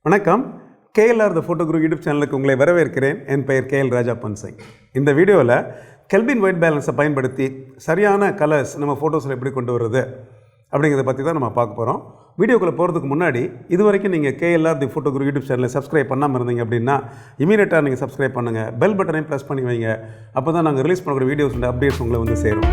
வணக்கம். KLR the photo group YouTube சேனலுக்கு உங்களை வரவேற்கிறேன். என் பெயர் KL ராஜா பன்சிங். இந்த வீடியோவில் கெல்வின் ஒயிட் பேலன்ஸை பயன்படுத்தி சரியான கலர்ஸ் நம்ம ஃபோட்டோஸில் எப்படி கொண்டு வருது அப்படிங்கிறத பற்றி தான் நம்ம பார்க்க போகிறோம். வீடியோக்குள்ளே போகிறதுக்கு முன்னாடி இது வரைக்கும் நீங்கள் KLR the photo group YouTube சேனலை சப்ஸ்கிரைப் பண்ணாமல் இருந்தீங்க அப்படின்னா இமீடியட்டாக நீங்கள் சப்ஸ்கிரைப் பண்ணுங்கள். பெல் பட்டனையும் ப்ரெஸ் பண்ணி வைங்க. அப்போ தான் நாங்கள் ரிலீஸ் பண்ணக்கூடிய வீடியோஸோட அப்டேட்ஸ் உங்களை வந்து சேரும்.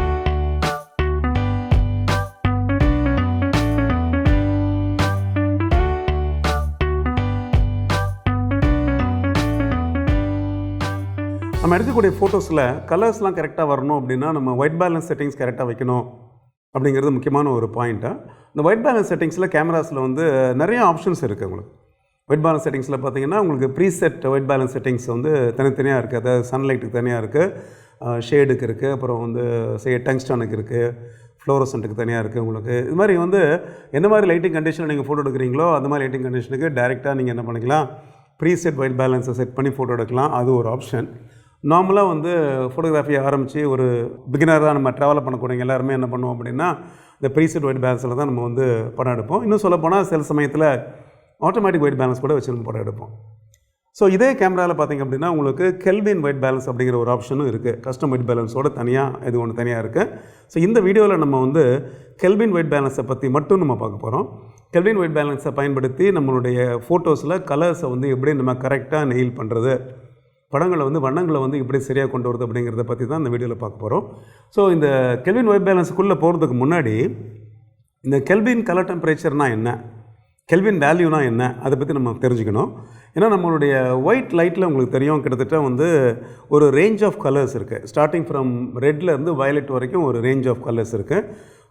நம்ம எடுக்கக்கூடிய ஃபோட்டோஸில் கலர்ஸ்லாம் கரெக்டாக வரணும் அப்படின்னா நம்ம ஒயிட் பேலன்ஸ் செட்டிங்ஸ் கரெக்டாக வைக்கணும் அப்படிங்கிறது முக்கியமான ஒரு பாயிண்ட்டு. இந்த ஒயிட் பேலன்ஸ் செட்டிங்ஸில் கேமராஸில் வந்து நிறைய ஆப்ஷன்ஸ் இருக்குது. உங்களுக்கு ஒயிட் பேலன்ஸ் செட்டிங்ஸில் பார்த்தீங்கன்னா உங்களுக்கு ப்ரீசெட் ஒயிட் பேலன்ஸ் செட்டிங்ஸ் வந்து தனித்தனியாக இருக்குது. அதாவது சன்லைட்டுக்கு தனியாக இருக்குது, ஷேடுக்கு இருக்குது, அப்புறம் வந்து டங்ஸ்டனுக்கு இருக்குது, ஃப்ளோரசன்ட்டுக்கு தனியாக இருக்குது. உங்களுக்கு இது மாதிரி வந்து எந்த மாதிரி லைட்டிங் கண்டிஷனில் நீங்கள் ஃபோட்டோ எடுக்கிறீங்களோ அந்த மாதிரி லைட்டிங் கண்டிஷனுக்கு டேரெக்டாக நீங்கள் என்ன பண்ணிக்கலாம், ப்ரீசெட் ஒயிட் பேலன்ஸை செட் பண்ணி ஃபோட்டோ எடுக்கலாம். அது ஒரு ஆப்ஷன். நார்மலாக வந்து ஃபோட்டோகிராஃபியை ஆரம்பித்து ஒரு பிகினராக நம்ம ட்ராவல் பண்ணக்கூடிய எல்லாருமே என்ன பண்ணுவோம் அப்படின்னா இந்த ப்ரீசெட் ஒயிட் பேலன்ஸில் தான் நம்ம வந்து படம் எடுப்போம். இன்னும் சொல்லப்போனால் சில சமயத்தில் ஆட்டோமேட்டிக் ஒயிட் பேலன்ஸ் கூட வச்சு நம்ம படம் எடுப்போம். ஸோ இதே கேமராவில் பார்த்திங்க அப்படின்னா உங்களுக்கு கெல்வின் ஒயிட் பேலன்ஸ் அப்படிங்கிற ஒரு ஆப்ஷனும் இருக்குது. கஸ்டம் ஒயிட் பேலன்ஸோடு தனியாக இது ஒன்று தனியாக இருக்குது. ஸோ இந்த வீடியோவில் நம்ம வந்து கெல்வின் ஒயிட் பேலன்ஸை பற்றி மட்டும் நம்ம பார்க்க போகிறோம். கெல்வின் ஒயிட் பேலன்ஸை பயன்படுத்தி நம்மளுடைய ஃபோட்டோஸில் கலர்ஸை வந்து எப்படி நம்ம கரெக்டாக நெயில் பண்ணுறது, படங்களை வந்து வண்ணங்களை வந்து இப்படி சரியாக கொண்டு வருது அப்படிங்கிறத பற்றி தான் இந்த வீடியோவில் பார்க்க போகிறோம். ஸோ இந்த கெல்வின் ஒயிட் பேலன்ஸுக்குள்ளே போகிறதுக்கு முன்னாடி இந்த கெல்வின் கலர் டெம்பரேச்சர்னால் என்ன, கெல்வின் வேல்யூனா என்ன, அதை பற்றி நம்ம தெரிஞ்சுக்கணும். ஏன்னா நம்மளுடைய ஒயிட் லைட்டில் உங்களுக்கு தெரியும் கிட்டத்தட்ட வந்து ஒரு ரேஞ்ச் ஆஃப் கலர்ஸ் இருக்குது. ஸ்டார்டிங் ஃப்ரம் ரெட்லேருந்து வயலட் வரைக்கும் ஒரு ரேஞ்ச் ஆஃப் கலர்ஸ் இருக்குது.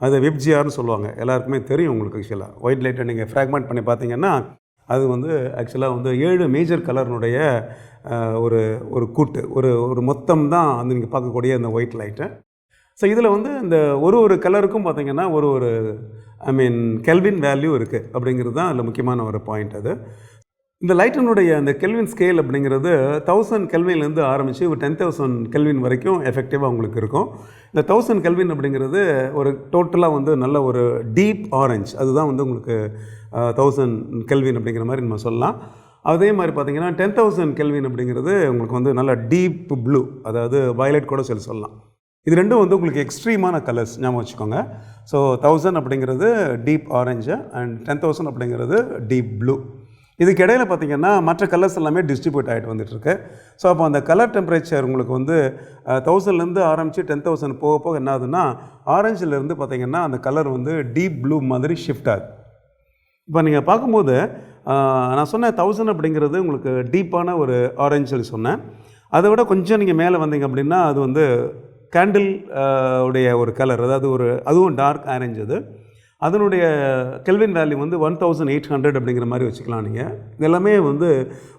அது விப்ஜிஆர்னு சொல்லுவாங்க. எல்லாருக்குமே தெரியும் உங்களுக்கு. ஆக்சுவலாக ஒயிட் லைட்டை நீங்கள் ஃப்ராக்மெண்ட் பண்ணி பார்த்தீங்கன்னா அது வந்து ஆக்சுவலாக வந்து 7 மேஜர் கலர்னுடைய ஒரு கூட்டு ஒரு மொத்தம் தான் வந்து நீங்கள் பார்க்கக்கூடிய இந்த ஒயிட் லைட்டு. ஸோ இதில் வந்து இந்த ஒரு கலருக்கும் பார்த்திங்கன்னா ஒரு கெல்வின் வேல்யூ இருக்குது அப்படிங்கிறது தான் அதில் முக்கியமான ஒரு பாயிண்ட். அது இந்த லைட்டினுடைய அந்த கெல்வின் ஸ்கேல் அப்படிங்கிறது 1000 கெல்வின்லேருந்து ஆரம்பித்து ஒரு 10,000 கெல்வின் வரைக்கும் எஃபெக்டிவாக உங்களுக்கு இருக்கும். இந்த 1000 கெல்வின் அப்படிங்கிறது ஒரு டோட்டலாக வந்து நல்ல ஒரு டீப் ஆரஞ்ச், அதுதான் வந்து உங்களுக்கு 1000 கெல்வின் அப்படிங்கிற மாதிரி நம்ம சொல்லலாம். அதே மாதிரி பார்த்திங்கன்னா 10,000 கெல்வின் அப்படிங்கிறது உங்களுக்கு வந்து நல்ல டீப் ப்ளூ, அதாவது வயலட் கூட சொல்லலாம். இது ரெண்டும் வந்து உங்களுக்கு எக்ஸ்ட்ரீமான கலர்ஸ், ஞாபகம் வச்சுக்கோங்க. ஸோ 1000 அப்படிங்கிறது டீப் ஆரஞ்சு அண்ட் 10,000 அப்படிங்கிறது டீப் ப்ளூ. இதுக்கு இடையில் பார்த்திங்கன்னா மற்ற கலர்ஸ் எல்லாமே டிஸ்ட்ரிபியூட் ஆகிட்டு வந்துட்டுருக்கு. ஸோ அப்போ அந்த கலர் டெம்பரேச்சர் உங்களுக்கு வந்து 1000லேருந்து ஆரம்பித்து 10,000 போக போக என்ன ஆகுதுன்னா ஆரஞ்சிலேருந்து பார்த்திங்கன்னா அந்த கலர் வந்து டீப் ப்ளூ மாதிரி ஷிஃப்ட் ஆகுது. இப்போ நீங்கள் பார்க்கும்போது நான் சொன்னேன் 1000 அப்படிங்கிறது உங்களுக்கு டீப்பான ஒரு ஆரஞ்சு சொல்லி சொன்னேன். அதை விட கொஞ்சம் நீங்கள் மேலே வந்தீங்க அப்படின்னா அது வந்து கேண்டில் உடைய ஒரு கலர், அதாவது அதுவும் டார்க் ஆரஞ்சு. அது அதனுடைய கெல்வின் வேல்யூ வந்து 1800 அப்படிங்கிற மாதிரி வச்சுக்கலாம். நீங்கள் இதெல்லாமே வந்து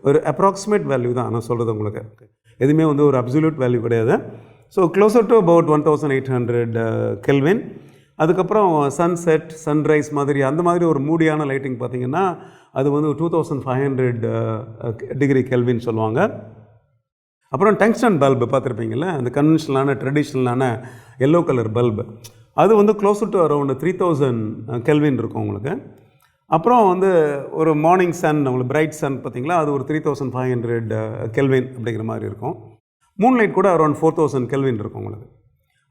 ஒரு அப்ராக்சிமேட் வேல்யூ தான் நான் சொல்கிறது. உங்களுக்கு எதுவுமே வந்து ஒரு அப்சல்யூட் வேல்யூ கிடையாது. So closer to about 1800 kelvin. அதுக்கப்புறம் சன்செட், சன்ரைஸ் மாதிரி அந்த மாதிரி ஒரு மூடியான லைட்டிங் பார்த்திங்கன்னா அது வந்து 2500 டிகிரி கெல்வின் சொல்லுவாங்க. அப்புறம் டங்ஸ்டன் பல்பு பார்த்துருப்பீங்கள, அந்த கன்வென்ஷனலான ட்ரெடிஷ்னலான எல்லோ கலர் பல்பு, அது வந்து க்ளோசர் டு அரௌண்ட் 3000 கெல்வின் இருக்கும் உங்களுக்கு. அப்புறம் வந்து ஒரு மார்னிங் சன், உங்களுக்கு பிரைட் சன் பார்த்திங்களா, அது ஒரு 3500 கெல்வின் அப்படிங்கிற மாதிரி இருக்கும். மூன் லைட் கூட அரௌண்ட் 4000 கெல்வின் இருக்கும் உங்களுக்கு.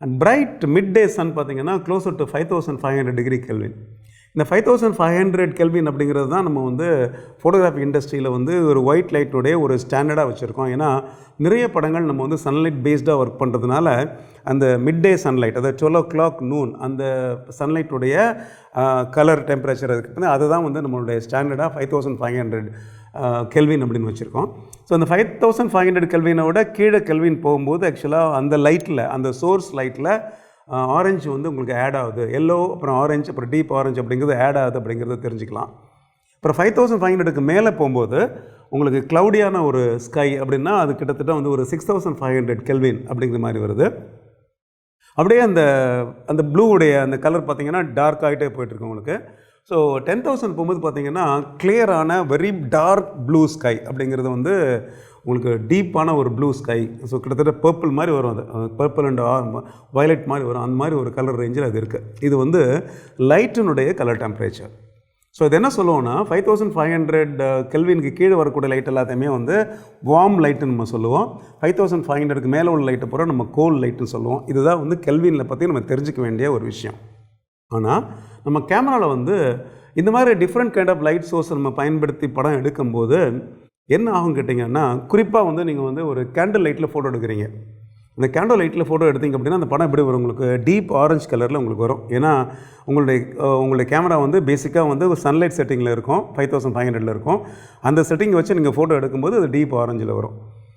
And bright mid day sun பார்த்திங்கன்னா க்ளோசர் டு 5500 டிகிரி கெல்வின். இந்த 5500 கெல்வின் அப்படிங்கிறது தான் நம்ம வந்து ஃபோட்டோகிராஃபி இண்டஸ்ட்ரியில் வந்து ஒரு ஒயிட் லைட்டுடைய ஒரு ஸ்டாண்டர்டாக வச்சுருக்கோம். ஏன்னா நிறைய படங்கள் நம்ம வந்து சன்லைட் பேஸ்டாக ஒர்க் பண்ணுறதுனால அந்த மிட் டே சன்லைட், அதாவது 12 o'clock noon அந்த சன்லைட்டுடைய கலர் டெம்பரேச்சர் அதுக்கு அதுதான் வந்து நம்மளுடைய ஸ்டாண்டர்டாக 5500 கெல்வின் அப்படின்னு வச்சுருக்கோம். ஸோ அந்த 5500 கெல்வினை விட கீழே கெல்வின் போகும்போது ஆக்சுவலாக அந்த லைட்டில், அந்த சோர்ஸ் லைட்டில் ஆரஞ்சு வந்து உங்களுக்கு ஆட் ஆகுது. எல்லோ அப்புறம் ஆரஞ்சு அப்புறம் டீப் ஆரஞ்சு அப்படிங்கிறது ஆட் ஆகுது அப்படிங்கிறத தெரிஞ்சுக்கலாம். அப்புறம் 5500க்கு மேலே போகும்போது உங்களுக்கு க்ளவுடியான ஒரு ஸ்கை அப்படின்னா அது கிட்டத்தட்ட வந்து ஒரு 6500 கெல்வின் அப்படிங்கிற மாதிரி வருது. அப்படியே அந்த ப்ளூவுடைய அந்த கலர் பார்த்திங்கன்னா டார்க் ஆகிட்டே போய்ட்டுருக்கு உங்களுக்கு. ஸோ 10,000 போகும்போது பார்த்திங்கன்னா கிளியரான வெரி டார்க் ப்ளூ ஸ்கை அப்படிங்கிறது வந்து உங்களுக்கு டீப்பான ஒரு ப்ளூ ஸ்கை. ஸோ கிட்டத்தட்ட பர்பிள் மாதிரி வரும், அது பர்பிள் அண்ட் வயலட் மாதிரி வரும், அந்த மாதிரி ஒரு கலர் ரேஞ்சில் அது இருக்குது. இது வந்து லைட்டினுடைய கலர் டெம்பரேச்சர். ஸோ இது என்ன சொல்லுவோம்னா 5500 கெல்வினுக்கு கீழே வரக்கூடிய லைட் எல்லாத்தையுமே வந்து வார்ம் லைட்டுன்னு நம்ம சொல்லுவோம். 5500க்கு மேலே உள்ள லைட்டை பூரா நம்ம கோல்ட் லைட்டுன்னு சொல்லுவோம். இதுதான் வந்து கெல்வினில் பற்றி நம்ம தெரிஞ்சுக்க வேண்டிய ஒரு விஷயம். ஆனால் நம்ம கேமராவில் வந்து இந்த மாதிரி different kind of light source நம்ம பயன்படுத்தி படம் எடுக்கும்போது என்ன ஆகும் கேட்டிங்கன்னா, குறிப்பாக வந்து நீங்கள் வந்து ஒரு கேண்டில் லைட்டில் ஃபோட்டோ எடுக்கிறீங்க. அந்த கேண்டில் லைட்டில் ஃபோட்டோ எடுத்திங்க அப்படின்னா அந்த படம் எப்படி வரும், உங்களுக்கு டீப் ஆரஞ்சு கலரில் உங்களுக்கு வரும். ஏன்னா உங்களுடைய கேமரா வந்து பேசிக்காக வந்து ஒரு சன்லைட் செட்டிங்கில் இருக்கும், 5500 இருக்கும். அந்த செட்டிங் வச்சு நீங்கள் ஃபோட்டோ எடுக்கும்போது அது டீப் ஆரஞ்சில் வரும்.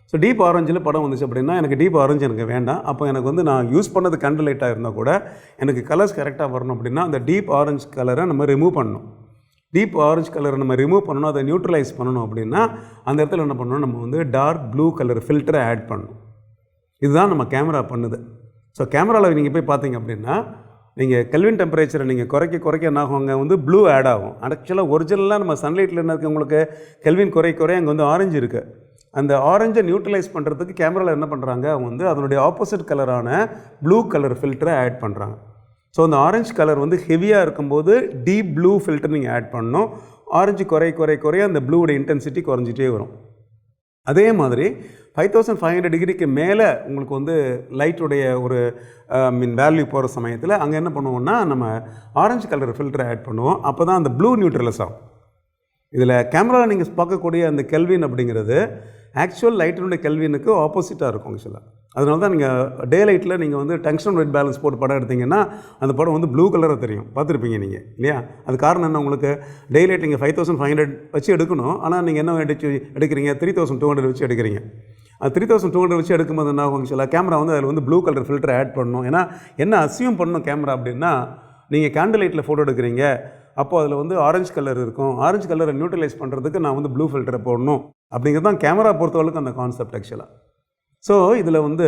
ஸோ டீப் ஆரஞ்சில் படம் வந்துச்சு அப்படின்னா எனக்கு டீப் ஆரஞ்சு எனக்கு வேண்டாம். அப்போ எனக்கு வந்து நான் யூஸ் பண்ணது கேண்டில் லைட்டாக இருந்தால் கூட எனக்கு கலர்ஸ் கரெக்டாக வரணும் அப்படின்னா அந்த டீப் ஆரஞ்சு கலரை நம்ம ரிமூவ் பண்ணணும். டீப் ஆரஞ்சு கலரை நம்ம ரிமூவ் பண்ணணும், அதை நியூட்ரலைஸ் பண்ணணும் அப்படின்னா அந்த இடத்துல என்ன பண்ணணும், நம்ம வந்து டார்க் ப்ளூ கலர் ஃபில்டரை ஆட் பண்ணணும். இதுதான் நம்ம கேமரா பண்ணுது. ஸோ கேமராவில் நீங்கள் போய் பார்த்தீங்க அப்படின்னா நீங்கள் கெல்வின் டெம்பரேச்சரை நீங்கள் குறைக்க என்ன ஆகும், அங்கே வந்து ப்ளூ ஆட் ஆகும். ஆக்சுவலாக ஒரிஜினலாக நம்ம சன்லைட்டில் என்ன இருக்குது, உங்களுக்கு கெல்வின் குறைய அங்கே வந்து ஆரஞ்சு இருக்குது. அந்த ஆரஞ்சை நியூட்ரலைஸ் பண்ணுறதுக்கு கேமராவில் என்ன பண்ணுறாங்க, அவங்க வந்து அதனுடைய ஆப்போசிட் கலரான ப்ளூ கலர் ஃபில்டரை ஆட் பண்ணுறாங்க. ஸோ அந்த ஆரஞ்சு கலர் வந்து ஹெவியாக இருக்கும்போது டீப் ப்ளூ ஃபில்டர் நீங்கள் ஆட் பண்ணணும். ஆரஞ்சு குறைய அந்த ப்ளூவோட இன்டென்சிட்டி குறைஞ்சிட்டே வரும். அதே மாதிரி 5500 டிகிரிக்கு மேலே உங்களுக்கு வந்து லைட்டுடைய ஒரு வேல்யூ போகிற சமயத்தில் அங்கே என்ன பண்ணுவோம்னா நம்ம ஆரஞ்சு கலர் ஃபில்டரை ஆட் பண்ணுவோம். அப்போ தான் அந்த ப்ளூ நியூட்ரலைஸ் ஆகும். இதில் கேமராவில் நீங்கள் பார்க்கக்கூடிய அந்த கெல்வின் அப்படிங்கிறது ஆக்சுவல் லைட்டினுடைய கெல்வினுக்கு ஆப்போசிட்டாக இருக்கும் ஆக்சுவலாக. அதனால தான் நீங்கள் டே லைட்டில் நீங்கள் வந்து டங்ஸ்டன் ஒயிட் பேலன்ஸ் போட்டு படம் எடுத்திங்கன்னா அந்த படம் வந்து ப்ளூ கலராக தெரியும், பார்த்துருப்பீங்க நீங்கள் இல்லையா. அது காரணம் என்ன, உங்களுக்கு டே லைட் நீங்கள் 5500 வச்சு எடுக்கணும். ஆனால் நீங்கள் என்ன எடுக்கிறீங்க, 3200 வச்சு எடுக்கிறீங்க. அது 3200 வச்சு எடுக்கும்போது என்ன ஆகும் ஆக்சுவலாக, கேமரா வந்து அதில் வந்து ப்ளூ கலர் ஃபில்டர் ஆட் பண்ணணும். ஏன்னா என்ன அசியூம் பண்ணணும் கேமரா அப்படின்னா, நீங்கள் கேண்டில் லைட்டில் ஃபோட்டோ எடுக்கிறீங்க, அப்போது அதில் வந்து ஆரஞ்சு கலர் இருக்கும். ஆரஞ்சு கலரை நியூட்ரலைஸ் பண்ணுறதுக்கு நான் வந்து ப்ளூ ஃபில்டரை போடணும் அப்படிங்கிறது தான் கேமரா பொறுத்தவரைக்கும் அந்த கான்செப்ட் ஆக்சுவலாக. ஸோ இதில் வந்து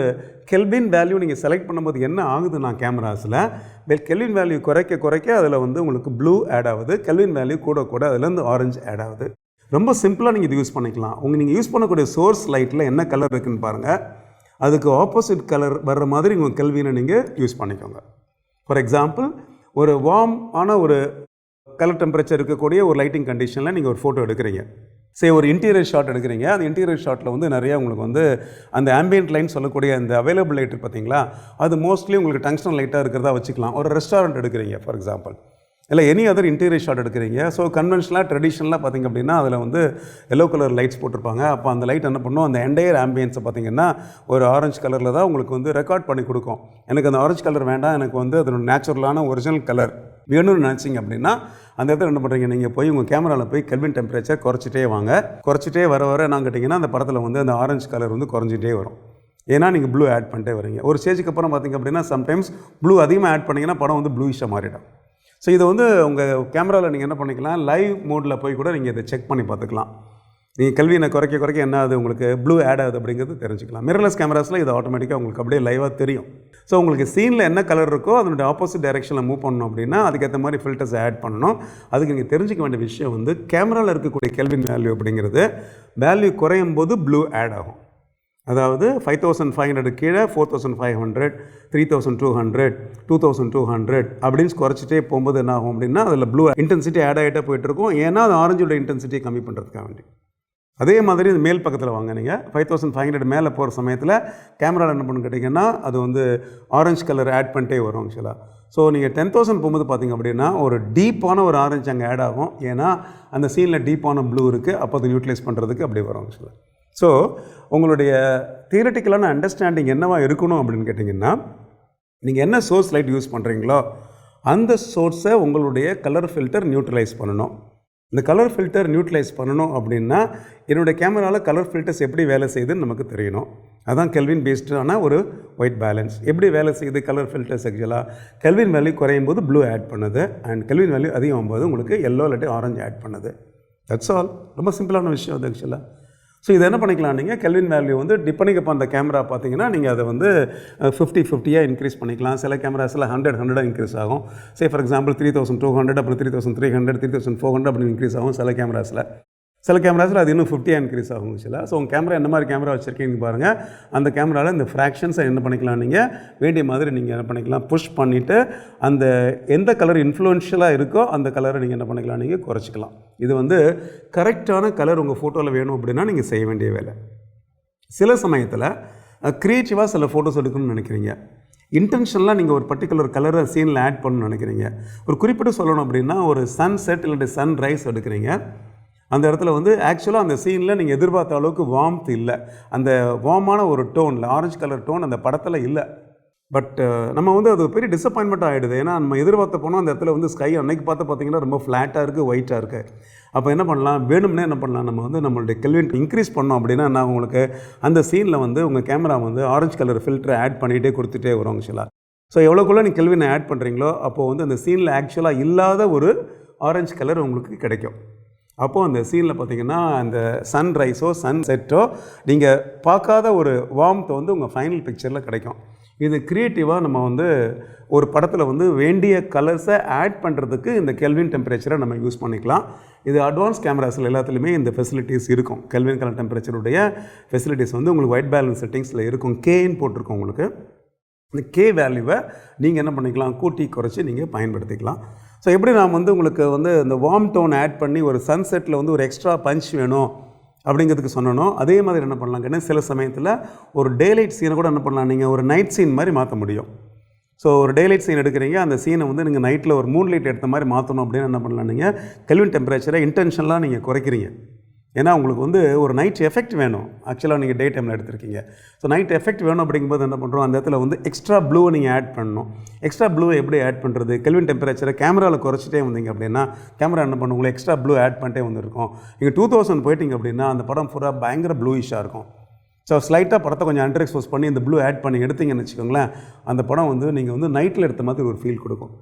கெல்வின் வேல்யூ நீங்கள் செலக்ட் பண்ணும்போது என்ன ஆகுதுன்னா கேமராஸில் கெல்வின் வேல்யூ குறைக்க அதில் வந்து உங்களுக்கு ப்ளூ ஆட் ஆகுது. கெல்வின் வேல்யூ கூட அதுலேருந்து ஆரஞ்சு ஆட் ஆகுது. ரொம்ப சிம்பிளாக நீங்கள் இது யூஸ் பண்ணிக்கலாம். நீங்கள் யூஸ் பண்ணக்கூடிய சோர்ஸ் லைட்டில் என்ன கலர் இருக்குதுன்னு பாருங்கள், அதுக்கு ஆப்போசிட் கலர் வர்ற மாதிரி உங்கள் கெல்வினை நீங்கள் யூஸ் பண்ணிக்கோங்க. ஃபார் எக்ஸாம்பிள், ஒரு வார்ம் ஆன ஒரு கலர் டெம்பரேச்சர் இருக்கக்கூடிய ஒரு லைட்டிங் கண்டிஷனில் நீங்கள் ஒரு ஃபோட்டோ எடுக்கிறீங்க. சரி, ஒரு இன்டீரியர் ஷாட் எடுக்கிறீங்க. அந்த இன்டீரியர் ஷாட்டில் வந்து நிறையா உங்களுக்கு வந்து அந்த ஆம்பியன்ட் லைன் சொல்லக்கூடிய அந்த அவைலபிள் லைட் பார்த்தீங்களா, அது மோஸ்ட்லி உங்களுக்கு டங்ஸ்டன் லைட்டாக இருக்கிறதா வச்சுக்கலாம். ஒரு ரெஸ்டாரண்ட் எடுக்கிறீங்க ஃபார் எக்ஸாம்பிள், இல்லை எனி அதர் இன்டீரியர் ஷாட் எடுக்கிறீங்க. ஸோ கன்வென்ஷனலாக ட்ரெடிஷ்னலாக பார்த்திங்க அப்படின்னா அதில் வந்து எல்லோ கலர் லைட்ஸ் போட்டிருப்பாங்க. அப்போ அந்த லைட் என்ன பண்ணும், அந்த என்டையர் ஆம்பியன்ஸை பார்த்திங்கன்னா ஒரு ஆரஞ்சு கலரில் தான் உங்களுக்கு வந்து ரெக்கார்ட் பண்ணி கொடுக்கும். எனக்கு அந்த ஆரஞ்சு கலர் வேண்டாம், எனக்கு வந்து அதோட நேச்சுரலான ஒரிஜினல் கலர் வேணும்னு நினச்சிங்க அப்படின்னா அந்த இடத்துல என்ன பண்ணுறீங்க, நீங்கள் போய் உங்கள் கேமராவில் போய் கெல்வின் டெம்பரேச்சர் குறைச்சிட்டே வர என்ன கேட்டிங்கன்னா அந்த படத்தில் வந்து அந்த ஆரஞ்சு கலர் வந்து குறைஞ்சிட்டே வரும். ஏன்னா நீங்கள் ப்ளூ ஆட் பண்ணிட்டே வரீங்க. ஒரு ஸ்டேஜுக்கு அப்புறம் பார்த்திங்க அப்படின்னா சம்டைம்ஸ் ப்ளூ அதிகமாக ஆட் பண்ணிங்கன்னா படம் வந்து ப்ளூயிஷாக மாறிடும். ஸோ இதை வந்து உங்கள் கேமராவில் நீங்கள் என்ன பண்ணிக்கலாம், லைவ் மோடில் போய் கூட நீங்கள் இதை செக் பண்ணி பார்த்துக்கலாம். நீங்கள் கெல்வினை குறைக்க என்ன ஆகுது, உங்களுக்கு ப்ளூ ஆட் ஆகுது அப்படிங்கிறது தெரிஞ்சுக்கலாம். மிரர்லெஸ் கேமராஸில் இது ஆட்டோமேட்டிக்காக உங்களுக்கு அப்படியே லைவாக தெரியும். ஸோ உங்களுக்கு சீனில் என்ன கலர் இருக்கோ அதனுடைய ஆப்போசிட் டைரெக்ஷனில் மூவ் பண்ணணும் அப்படின்னா அதுக்கேற்ற மாதிரி ஃபில்டர்ஸ் ஆட் பண்ணணும். அதுக்கு நீங்கள் தெரிஞ்சிக்க வேண்டிய விஷயம் வந்து கேமராவில் இருக்கக்கூடிய கெல்வின் வேல்யூ அப்படிங்கிறது வேல்யூ குறையும் போது ப்ளூ ஆட் ஆகும். அதாவது 5500 கீழே 4500, 3200, 2200 அப்படின்னு குறைச்சிட்டே போகும்போது என்ன ஆகும் அப்படின்னா அதில் ப்ளூ இன்டென்சிட்டி ஆட் ஆகிட்டே போயிட்டுருக்கும். ஏன்னா அது ஆரஞ்சோட இன்டென்சிட்டியை கம்மி பண்ணுறதுக்காக வேண்டி. அதே மாதிரி இது மேல் பக்கத்தில் வாங்க, நீங்கள் 5500 மேலே போகிற சமயத்தில் கேமராவில் என்ன பண்ணு கேட்டிங்கன்னா அது வந்து ஆரஞ்சு கலர் ஆட் பண்ணிட்டே வரும் ஆக்சுவலாக. ஸோ நீங்கள் 10,000 போகும்போது பார்த்திங்க அப்படின்னா ஒரு டீப்பான ஒரு ஆரஞ்சு அங்கே ஆட் ஆகும். ஏன்னா அந்த சீனில் டீப்பான ப்ளூ இருக்குது, அப்போ அதை யூட்டிலைஸ் பண்ணுறதுக்கு அப்படி வரும் ஆக்சுவலாக. ஸோ உங்களுடைய தியரட்டிக்கலான அண்டர்ஸ்டாண்டிங் என்னவா இருக்கணும் அப்படின்னு கேட்டிங்கன்னா, நீங்கள் என்ன சோர்ஸ் லைட் யூஸ் பண்ணுறீங்களோ அந்த சோர்ஸை உங்களுடைய கலர் ஃபில்டர் நியூட்ரலைஸ் பண்ணணும். இந்த கலர் ஃபில்டர் நியூட்ரலைஸ் பண்ணணும் அப்படின்னா என்னுடைய கேமராவில் கலர் ஃபில்டர்ஸ் எப்படி வேலை செய்யுதுன்னு நமக்கு தெரியணும். அதான் கெல்வின் பேஸ்டான ஒரு ஒயிட் பேலன்ஸ். எப்படி வேலை செய்யுது கலர் ஃபில்டர்ஸ் ஆக்சுவலாக, கெல்வின் வேல்யூ குறையும் போது ப்ளூ ஆட் பண்ணுது, அண்ட் கெல்வின் வேல்யூ அதிகமாகும் போது உங்களுக்கு எல்லோ இல்லாட்டி ஆரஞ்சு ஆட் பண்ணுது. That's all. ரொம்ப சிம்பிளான விஷயம் அது ஆக்சுவலாக. ஸோ இதை என்ன பண்ணிக்கலாம், நீங்கள் கெல்வின் வேல்யூ வந்து டிபெண்டிங் அப்போ அந்த கேமரா பார்த்தீங்கன்னா நீங்கள் அதை வந்து 50-50 இன்க்ரீஸ் பண்ணிக்கலாம். சில கேமராஸில் 100 இன்க்ரீஸ் ஆகும். ஃபார் எக்ஸாம்பிள் 3200, அப்புறம் 3300, 3400 அப்படின்னு இன்க்ரீஸ் ஆகும் சில கேமராஸில். சில கேமராஸில் அது இன்னும் 50 இன்க்ரீஸ் ஆகும் ஆக்சுவலாக. ஸோ உங்கள் கேமரா என்ன மாதிரி கேமரா வச்சுருக்கீங்க பாருங்கள். அந்த கேமராவில் இந்த ஃப்ராக்ஷன்ஸை என்ன பண்ணிக்கலாம், நீங்கள் வேண்டிய மாதிரி நீங்கள் என்ன பண்ணிக்கலாம், புஷ் பண்ணிவிட்டு அந்த எந்த கலர் இன்ஃப்ளூயன்ஷியலாக இருக்கோ அந்த கலரை நீங்கள் என்ன பண்ணிக்கலாம், நீங்கள் குறைச்சிக்கலாம். இது வந்து கரெக்டான கலர் உங்கள் ஃபோட்டோவில் வேணும் அப்படின்னா நீங்கள் செய்ய வேண்டிய வேலை. சில சமயத்தில் க்ரியேட்டிவாக சில ஃபோட்டோஸ் எடுக்கணும்னு நினைக்கிறீங்க. இன்டென்ஷனலாக நீங்கள் ஒரு பர்டிகுலர் கலரை சீனில் ஆட் பண்ணணும்னு நினைக்கிறீங்க. ஒரு குறிப்பிட்டு சொல்லணும் அப்படின்னா ஒரு சன் செட் இல்லாட்டி சன் ரைஸ் எடுக்கிறீங்க. அந்த இடத்துல வந்து ஆக்சுவலாக அந்த சீனில் நீங்கள் எதிர்பார்த்த அளவுக்கு வார்ம்த் இல்லை. அந்த வார்மான ஒரு டோனில் ஆரஞ்சு கலர் டோன் அந்த படத்தில் இல்லை. பட் நம்ம வந்து அது பெரிய டிசப்பாயின்மெண்ட் ஆகிடுது. ஏன்னா நம்ம எதிர்பார்த்த போனோம் அந்த இடத்துல வந்து ஸ்கை அன்னைக்கு பார்த்தீங்கன்னா ரொம்ப ஃப்ளாட்டாக இருக்குது, ஒயிட்டாக இருக்குது. அப்போ என்ன பண்ணலாம், வேணும்னே என்ன பண்ணலாம், நம்ம வந்து நம்மளுடைய கெல்வின் இன்க்ரீஸ் பண்ணோம் அப்படின்னா நான் உங்களுக்கு அந்த சீனில் வந்து உங்கள் கேமரா வந்து ஆரஞ்சு கலர் ஃபில்டரை ஆட் பண்ணிகிட்டே கொடுத்துட்டே வரும் ஆக்சுவலாக. ஸோ எவ்வளோக்குள்ளே நீங்கள் கெல்வினை ஆட் பண்ணுறீங்களோ அப்போது வந்து அந்த சீனில் ஆக்சுவலாக இல்லாத ஒரு ஆரஞ்சு கலர் உங்களுக்கு கிடைக்கும். அப்போது அந்த சீனில் பார்த்திங்கன்னா அந்த சன்ரைஸோ சன் செட்டோ நீங்கள் பார்க்காத ஒரு வார்ம்த் வந்து உங்கள் ஃபைனல் பிக்சரில் கிடைக்கும். இது க்ரியேட்டிவாக நம்ம வந்து ஒரு படத்தில் வந்து வேண்டிய கலர்ஸை ஆட் பண்ணுறதுக்கு இந்த கெல்வின் டெம்பரேச்சரை நம்ம யூஸ் பண்ணிக்கலாம். இது அட்வான்ஸ் கேமராஸில் எல்லாத்துலேயுமே இந்த ஃபெசிலிட்டிஸ் இருக்கும். கெல்வின் கலர் டெம்பரேச்சருடைய ஃபெசிலிட்டிஸ் வந்து உங்களுக்கு ஒயிட் பேலன்ஸ் செட்டிங்ஸில் இருக்கும். கேன்னு போட்டிருக்கோம் உங்களுக்கு. இந்த கே வேல்யூவை நீங்கள் என்ன பண்ணிக்கலாம், கூட்டி குறைச்சி நீங்கள் பயன்படுத்திக்கலாம். ஸோ எப்படி நான் வந்து உங்களுக்கு வந்து இந்த வார்ம் டோன் ஆட் பண்ணி ஒரு சன்செட்டில் வந்து ஒரு எக்ஸ்ட்ரா பஞ்ச் வேணும் அப்படிங்கிறதுக்கு சொன்னோம். அதே மாதிரி என்ன பண்ணலாம் கேட்டால் சில சமயத்தில் ஒரு டேலைட் சீனை கூட என்ன பண்ணலாம், நீங்கள் ஒரு நைட் சீன் மாதிரி மாற்ற முடியும். ஸோ ஒரு டேலைட் சீன் எடுக்கிறீங்க, அந்த சீனை வந்து நீங்கள் நைட்டில் ஒரு மூன்லைட் எடுத்த மாதிரி மாற்றணும் அப்படின்னு என்ன பண்ணலாம், நீங்கள் கெல்வின் டெம்பரேச்சரை இன்டென்ஷனலாக நீங்கள் குறைக்கிறீங்க. ஏன்னா உங்களுக்கு வந்து ஒரு நைட் எஃபெக்ட் வேணும். ஆக்சுவலாக நீங்கள் டே டைமில் எடுத்திருக்கீங்க. ஸோ நைட் எஃபெக்ட் வேணும் அப்படிங்கும்போது என்ன பண்ணுறோம், அந்த இடத்துல வந்து எக்ஸ்ட்ரா ப்ளூவை நீங்கள் ஆட் பண்ணணும். எக்ஸ்ட்ரா ப்ளூவை எப்படி ஆட் பண்ணுறது, கெல்வின் டெம்பரேச்சரை கேமராவில் குறைச்சிட்டே வந்தீங்க அப்படின்னா கேமரா என்ன பண்ணும், உங்களுக்கு எக்ஸ்ட்ரா ப்ளூ ஆட் பண்ணிட்டே வந்துருக்கும். நீங்கள் 2000 போயிட்டீங்க அப்படின்னா அந்த படம் பூரா பயங்கர ப்ளூயிஷாக இருக்கும். ஸோ ஸ்லைட்டாக படத்தை கொஞ்சம் அண்டர் எக்ஸ்போஸ் பண்ணி இந்த ப்ளூ ஆட் பண்ணி எடுத்தீங்கன்னு வச்சுக்கோங்களேன், அந்த படம் வந்து நீங்கள் வந்து நைட்டில் எடுத்த மாதிரி ஒரு ஃபீல் கொடுக்கும்.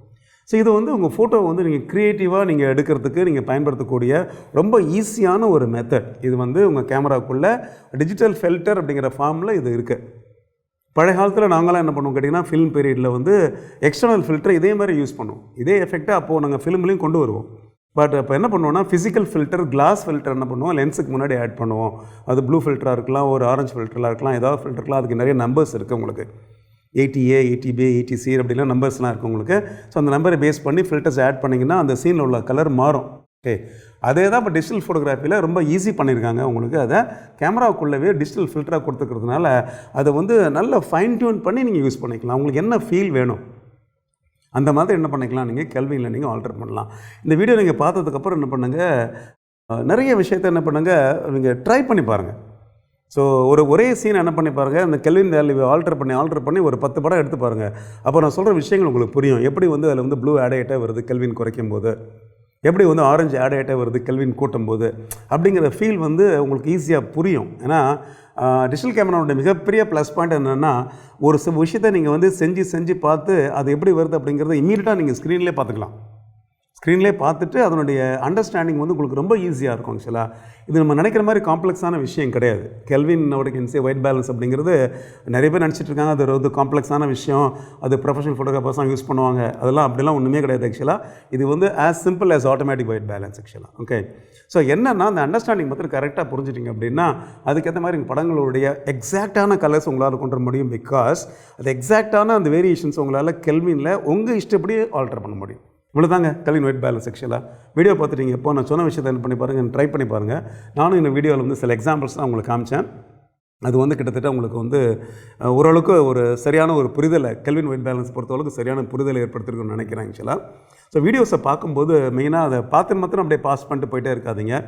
ஸோ இது வந்து உங்கள் ஃபோட்டோவை வந்து நீங்கள் க்ரியேட்டிவாக நீங்கள் எடுக்கிறதுக்கு நீங்கள் பயன்படுத்தக்கூடிய ரொம்ப ஈஸியான ஒரு மெத்தட். இது வந்து உங்கள் கேமராவுக்குள்ளே டிஜிட்டல் ஃபில்டர் அப்படிங்கிற ஃபார்மில் இது இருக்குது. பழைய காலத்தில் நாங்களாம் என்ன பண்ணுவோம் கேட்டிங்கன்னா, ஃபிலிம் பீரியடில் வந்து எக்ஸ்டர்னல் ஃபில்டர் இதே மாதிரி யூஸ் பண்ணுவோம். இதே எஃபெக்டை அப்போது நாங்கள் ஃபிலிம்லேயும் கொண்டு வருவோம். பட் இப்போ என்ன பண்ணுவோம்னா, ஃபிசிக்கல் ஃபில்டர், கிளாஸ் ஃபில்டர் என்ன பண்ணுவோம், லென்ஸுக்கு முன்னாடி ஆட் பண்ணுவோம். அது ப்ளூ ஃபில்டராக இருக்கலாம், ஒரு ஆரஞ்சு ஃபில்டராக இருக்கலாம், ஏதாவது ஃபில்டர்லாம் அதுக்கு நிறைய நம்பர்ஸ் இருக்குது உங்களுக்கு. 80A, 80B, 80C அப்படிலாம் நம்பர்ஸ்லாம் இருக்குது உங்களுக்கு. ஸோ அந்த நம்பரை பேஸ் பண்ணி ஃபில்டர்ஸ் ஆட் பண்ணிங்கன்னா அந்த சீனில் உள்ள கலர் மாறும். ஓகே, அதே தான் இப்போ டிஜிட்டல் ஃபோட்டோகிராஃபியில் ரொம்ப ஈஸி பண்ணியிருக்காங்க. உங்களுக்கு அதை கேமராவுக்குள்ளவே டிஜிட்டல் ஃபில்டராக கொடுத்துக்கிறதுனால அதை வந்து நல்ல ஃபைன் டியூன் பண்ணி நீங்கள் யூஸ் பண்ணிக்கலாம். உங்களுக்கு என்ன ஃபீல் வேணும் அந்த மாதிரி என்ன பண்ணிக்கலாம், நீங்கள் கெல்வினில் நீங்கள் ஆல்டர் பண்ணலாம். இந்த வீடியோ நீங்கள் பார்த்ததுக்கப்புறம் என்ன பண்ணுங்கள், நிறைய விஷயத்தை என்ன பண்ணுங்கள், நீங்கள் ட்ரை பண்ணி பாருங்கள். ஸோ ஒரே சீன் என்ன பண்ணி பாருங்கள், அந்த கெல்வின் வேல்யூவை ஆல்டர் பண்ணி ஒரு 10 படம் எடுத்து பாருங்கள். அப்போ நான் சொல்கிற விஷயங்கள் உங்களுக்கு புரியும். எப்படி வந்து அதில் வந்து ப்ளூ ஆட் ஆகிட்டே வருது கெல்வின் குறைக்கும் போது, எப்படி வந்து ஆரஞ்சு ஆட் ஆகிட்டே வருது கெல்வின் கூட்டும் போது, அப்படிங்கிற ஃபீல் வந்து உங்களுக்கு ஈஸியாக புரியும். ஏன்னா டிஜிட்டல் கேமராவுடைய மிகப்பெரிய ப்ளஸ் பாயிண்ட் என்னென்னா, ஒரு விஷயத்தை நீங்கள் வந்து செஞ்சு பார்த்து அது எப்படி வருது அப்படிங்கிறத இம்மீடியட்டாக நீங்கள் ஸ்க்ரீன்லேயே பார்த்துக்கலாம். ஸ்க்ரீன்லேயே பார்த்துட்டு அதனுடைய அண்டர்ஸ்டாண்டிங் வந்து உங்களுக்கு ரொம்ப ஈஸியாக இருக்கும். ஆக்சுவலாக இது நம்ம நினைக்கிற மாதிரி காம்ப்ளெக்ஸான விஷயம் கிடையாது. கெல்வினோட ஒயிட் பேலன்ஸ் அப்படிங்கிறது நிறைய பேர் நினச்சிட்டு இருக்காங்க அது வந்து காம்ப்ளெக்ஸான விஷயம், அது ப்ரொஃபஷனல் ஃபோட்டோகிராஃபர்ஸ் தான் யூஸ் பண்ணுவாங்க. அதெல்லாம் அப்படிலாம் ஒன்றுமே கிடையாது. ஆக்சுவலாக இது வந்து as simple as automatic white balance ஆக்சுவலாக. ஓகே, ஸோ என்னென்னா அந்த அண்டர்ஸ்டாண்டிங் மட்டும் கரெக்டாக புரிஞ்சிட்டிங்க அப்படின்னா அதுக்கேற்ற மாதிரி உங்கள் படங்களுடைய எக்ஸாக்டான கலர்ஸ் உங்களால் கொண்டு வர முடியும். பிகாஸ் அது எக்ஸாக்டான அந்த வேரியேஷன்ஸ் உங்களால் கெல்வினில் உங்கள் இஷ்டப்படி ஆல்டர் பண்ண முடியும். இவ்வளோ தாங்க கெல்வின் ஒயிட் பேலன்ஸ். ஆக்சுவலாக வீடியோ பார்த்துட்டீங்க. இப்போ நான் சொன்ன விஷயத்தை என்ன பண்ணி பாருங்கள், ட்ரை பண்ணி பாருங்கள். நானும் இந்த வீடியோவில் வந்து சில எக்ஸாம்பிள்ஸ் தான் உங்களுக்கு காமிச்சேன். அது வந்து கிட்டத்தட்ட உங்களுக்கு வந்து ஓரளவுக்கு ஒரு சரியான ஒரு புரிதலை, கெல்வின் ஒயிட் பேலன்ஸ் பொறுத்தளவுக்கு சரியான புரிதலை ஏற்படுத்திருக்குன்னு நினைக்கிறேன். ஆக்சுவலாக ஸோ வீடியோஸை பார்க்கும்போது மெயினாக அதை பார்த்து மாத்திரம் அப்படியே பாஸ் பண்ணிட்டு போயிட்டே இருக்காதிங்க.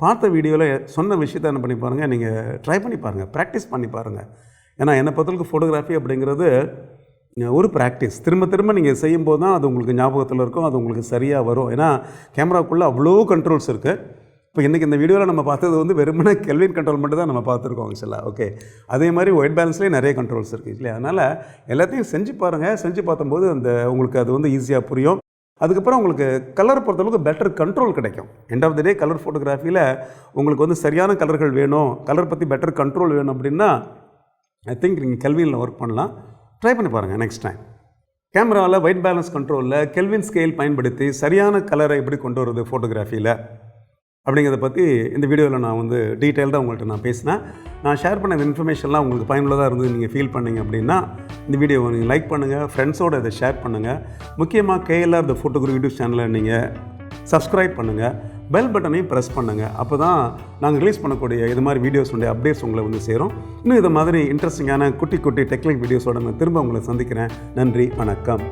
பார்த்த வீடியோவில் சொன்ன விஷயத்தை என்ன பண்ணி பாருங்கள், நீங்கள் ட்ரை பண்ணி பாருங்கள், ப்ராக்டிஸ் பண்ணி பாருங்கள். ஏன்னா என்னை பொறுத்தளவுக்கு ஃபோட்டோகிராஃபி அப்படிங்கிறது ஒரு ப்ராக்டிஸ். திரும்ப நீங்கள் செய்யும்போது தான் அது உங்களுக்கு ஞாபகத்தில் இருக்கும், அது உங்களுக்கு சரியாக வரும். ஏன்னா கேமராவுக்குள்ளே அவ்வளோ கண்ட்ரோல்ஸ் இருக்குது. இப்போ இன்றைக்கி இந்த வீடியோவில் நம்ம பார்த்தது வந்து வெறுமனே கெல்வின் கண்ட்ரோல் மட்டும் தான் நம்ம பார்த்துருக்கோம் ஆக்சுவலாக. ஓகே, அதே மாதிரி ஒயிட் பேலன்ஸ்லேயே நிறைய கண்ட்ரோல்ஸ் இருக்குது இல்லையா. அதனால் எல்லாத்தையும் செஞ்சு பாருங்கள். செஞ்சு பார்த்தம்போது அந்த உங்களுக்கு அது வந்து ஈஸியாக புரியும். அதுக்கப்புறம் உங்களுக்கு கலர் பொறுத்தளவுக்கு பெட்டர் கண்ட்ரோல் கிடைக்கும். End of the day colour ஃபோட்டோகிராஃபியில் உங்களுக்கு வந்து சரியான கலர்கள் வேணும், கலர் பற்றி பெட்டர் கண்ட்ரோல் வேணும் அப்படின்னா ஐ திங்க் நீங்கள் கெல்வினில் ஒர்க் பண்ணலாம். ட்ரை பண்ணி பாருங்கள் நெக்ஸ்ட் டைம். கேமராவில் ஒயிட் பேலன்ஸ் கண்ட்ரோலில் கெல்வின் ஸ்கேல் பயன்படுத்தி சரியான கலரை எப்படி கொண்டு வருது ஃபோட்டோகிராஃபியில் அப்படிங்கிறத பற்றி இந்த வீடியோவில் நான் வந்து டீட்டெயில்டாக உங்கள்கிட்ட நான் பேசினேன். நான் ஷேர் பண்ண இந்த இன்ஃபர்மேஷன்லாம் உங்களுக்கு பயனுள்ளதாக இருந்து நீங்கள் ஃபீல் பண்ணீங்க அப்படின்னா இந்த வீடியோவை நீங்கள் லைக் பண்ணுங்கள், ஃப்ரெண்ட்ஸோடு இதை ஷேர் பண்ணுங்கள். முக்கியமாக KLR த ஃபோட்டோகிராஃபி யூடியூப் சேனலை நீங்கள் சப்ஸ்கிரைப் பண்ணுங்கள், பெல் பட்டனையும் ப்ரெஸ் பண்ணுங்கள். அப்போ தான் நாங்கள் ரிலீஸ் பண்ணக்கூடிய இது மாதிரி வீடியோஸுடைய அப்டேட்ஸ் உங்களை வந்து சேரும். இன்னும் இது மாதிரி இன்ட்ரெஸ்டிங்கான குட்டி டெக்னிக் வீடியோஸோட நான் திரும்ப உங்களை சந்திக்கிறேன். நன்றி, வணக்கம்.